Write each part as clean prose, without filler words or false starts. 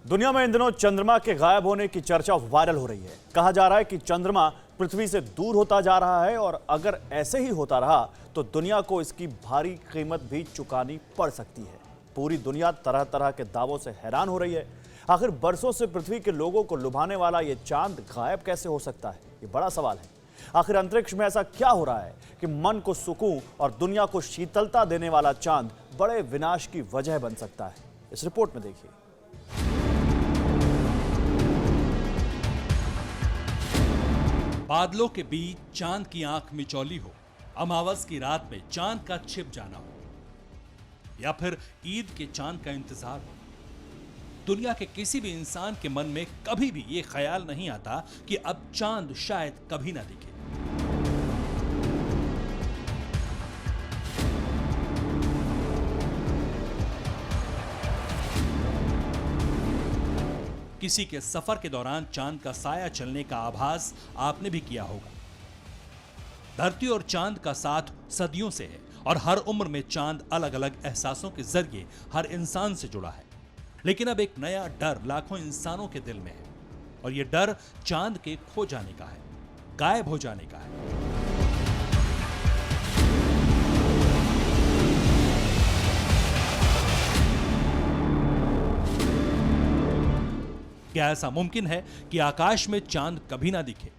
दुनिया में इन दिनों चंद्रमा के गायब होने की चर्चा वायरल हो रही है। कहा जा रहा है कि चंद्रमा पृथ्वी से दूर होता जा रहा है और अगर ऐसे ही होता रहा तो दुनिया को इसकी भारी कीमत भी चुकानी पड़ सकती है। पूरी दुनिया तरह तरह के दावों से हैरान हो रही है। आखिर बरसों से पृथ्वी के लोगों को लुभाने वाला ये चांद गायब कैसे हो सकता है, ये बड़ा सवाल है। आखिर अंतरिक्ष में ऐसा क्या हो रहा है कि मन को सुकून और दुनिया को शीतलता देने वाला चांद बड़े विनाश की वजह बन सकता है। इस रिपोर्ट में देखिए। बादलों के बीच चांद की आंख मिचौली हो, अमावस की रात में चांद का छिप जाना हो, या फिर ईद के चांद का इंतजार हो, दुनिया के किसी भी इंसान के मन में कभी भी यह ख्याल नहीं आता कि अब चांद शायद कभी ना दिखे। किसी के सफर के दौरान चांद का साया चलने का आभास आपने भी किया होगा। धरती और चांद का साथ सदियों से है और हर उम्र में चांद अलग अलग एहसासों के जरिए हर इंसान से जुड़ा है। लेकिन अब एक नया डर लाखों इंसानों के दिल में है और यह डर चांद के खो जाने का है, गायब हो जाने का है। क्या ऐसा मुमकिन है कि आकाश में चांद कभी ना दिखे,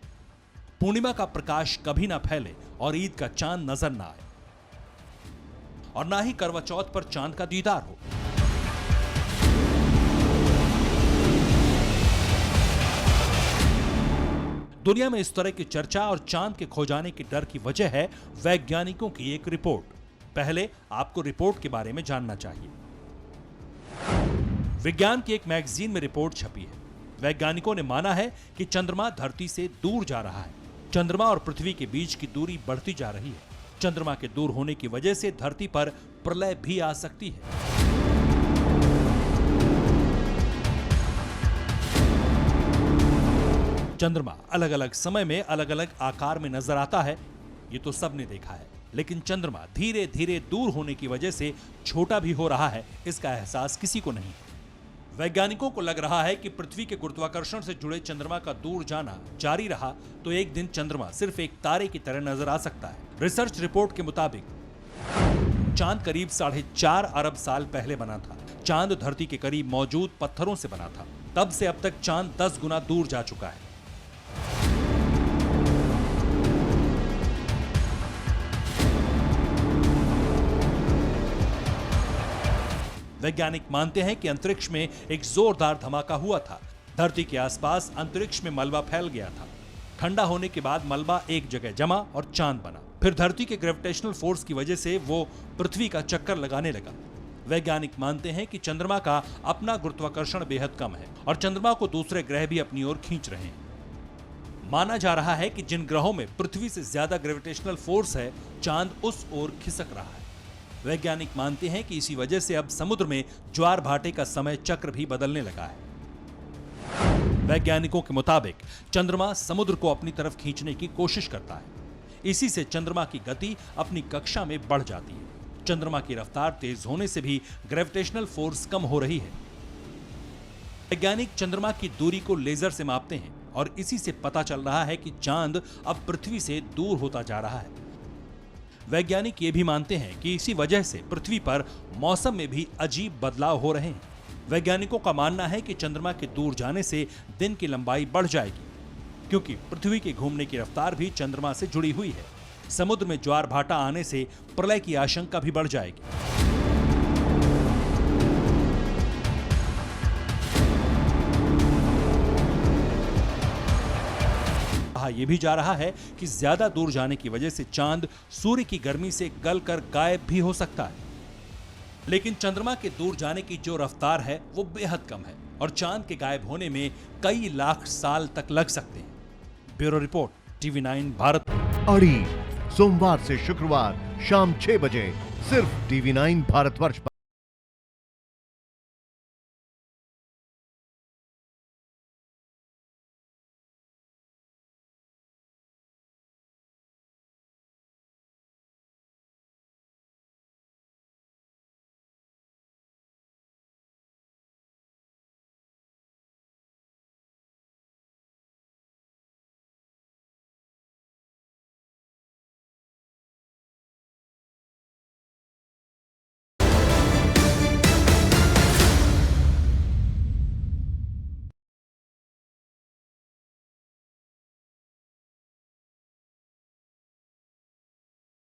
पूर्णिमा का प्रकाश कभी ना फैले और ईद का चांद नजर ना आए, और ना ही करवा चौथ पर चांद का दीदार हो? दुनिया में इस तरह की चर्चा और चांद के खो जाने के डर की वजह है वैज्ञानिकों की एक रिपोर्ट। पहले आपको रिपोर्ट के बारे में जानना चाहिए। विज्ञान की एक मैगजीन में रिपोर्ट छपी है। वैज्ञानिकों ने माना है कि चंद्रमा धरती से दूर जा रहा है। चंद्रमा और पृथ्वी के बीच की दूरी बढ़ती जा रही है। चंद्रमा के दूर होने की वजह से धरती पर प्रलय भी आ सकती है। चंद्रमा अलग अलग समय में अलग अलग आकार में नजर आता है, ये तो सबने देखा है। लेकिन चंद्रमा धीरे धीरे दूर होने की वजह से छोटा भी हो रहा है, इसका एहसास किसी को नहीं। वैज्ञानिकों को लग रहा है कि पृथ्वी के गुरुत्वाकर्षण से जुड़े चंद्रमा का दूर जाना जारी रहा तो एक दिन चंद्रमा सिर्फ एक तारे की तरह नजर आ सकता है। रिसर्च रिपोर्ट के मुताबिक चांद करीब 4.5 अरब साल पहले बना था। चांद धरती के करीब मौजूद पत्थरों से बना था। तब से अब तक चांद 10 गुना दूर जा चुका है। वैज्ञानिक मानते हैं कि अंतरिक्ष में एक जोरदार धमाका हुआ था। धरती के आसपास अंतरिक्ष में मलबा फैल गया था। ठंडा होने के बाद मलबा एक जगह जमा और चांद बना। फिर धरती के ग्रेविटेशनल फोर्स की वजह से वो पृथ्वी का चक्कर लगाने लगा। वैज्ञानिक मानते हैं कि चंद्रमा का अपना गुरुत्वाकर्षण बेहद कम है और चंद्रमा को दूसरे ग्रह भी अपनी ओर खींच रहे हैं। माना जा रहा है कि जिन ग्रहों में पृथ्वी से ज्यादा ग्रेविटेशनल फोर्स है, चांद उस ओर खिसक रहा है। वैज्ञानिक मानते हैं कि इसी वजह से अब समुद्र में ज्वार भाटे का समय चक्र भी बदलने लगा है। वैज्ञानिकों के मुताबिक चंद्रमा समुद्र को अपनी तरफ खींचने की कोशिश करता है। इसी से चंद्रमा की गति अपनी कक्षा में बढ़ जाती है। चंद्रमा की रफ्तार तेज होने से भी ग्रेविटेशनल फोर्स कम हो रही है। वैज्ञानिक चंद्रमा की दूरी को लेजर से मापते हैं और इसी से पता चल रहा है कि चांद अब पृथ्वी से दूर होता जा रहा है। वैज्ञानिक ये भी मानते हैं कि इसी वजह से पृथ्वी पर मौसम में भी अजीब बदलाव हो रहे हैं। वैज्ञानिकों का मानना है कि चंद्रमा के दूर जाने से दिन की लंबाई बढ़ जाएगी, क्योंकि पृथ्वी के घूमने की रफ्तार भी चंद्रमा से जुड़ी हुई है। समुद्र में ज्वार भाटा आने से प्रलय की आशंका भी बढ़ जाएगी। कहा यह भी जा रहा है कि ज्यादा दूर जाने की वजह से चांद सूर्य की गर्मी से गलकर गायब भी हो सकता है। लेकिन चंद्रमा के दूर जाने की जो रफ्तार है वो बेहद कम है और चांद के गायब होने में कई लाख साल तक लग सकते हैं। Bureau report, TV9 Bharat. अड़ी सोमवार से शुक्रवार शाम 6 बजे सिर्फ TV9 भारतवर्ष पर।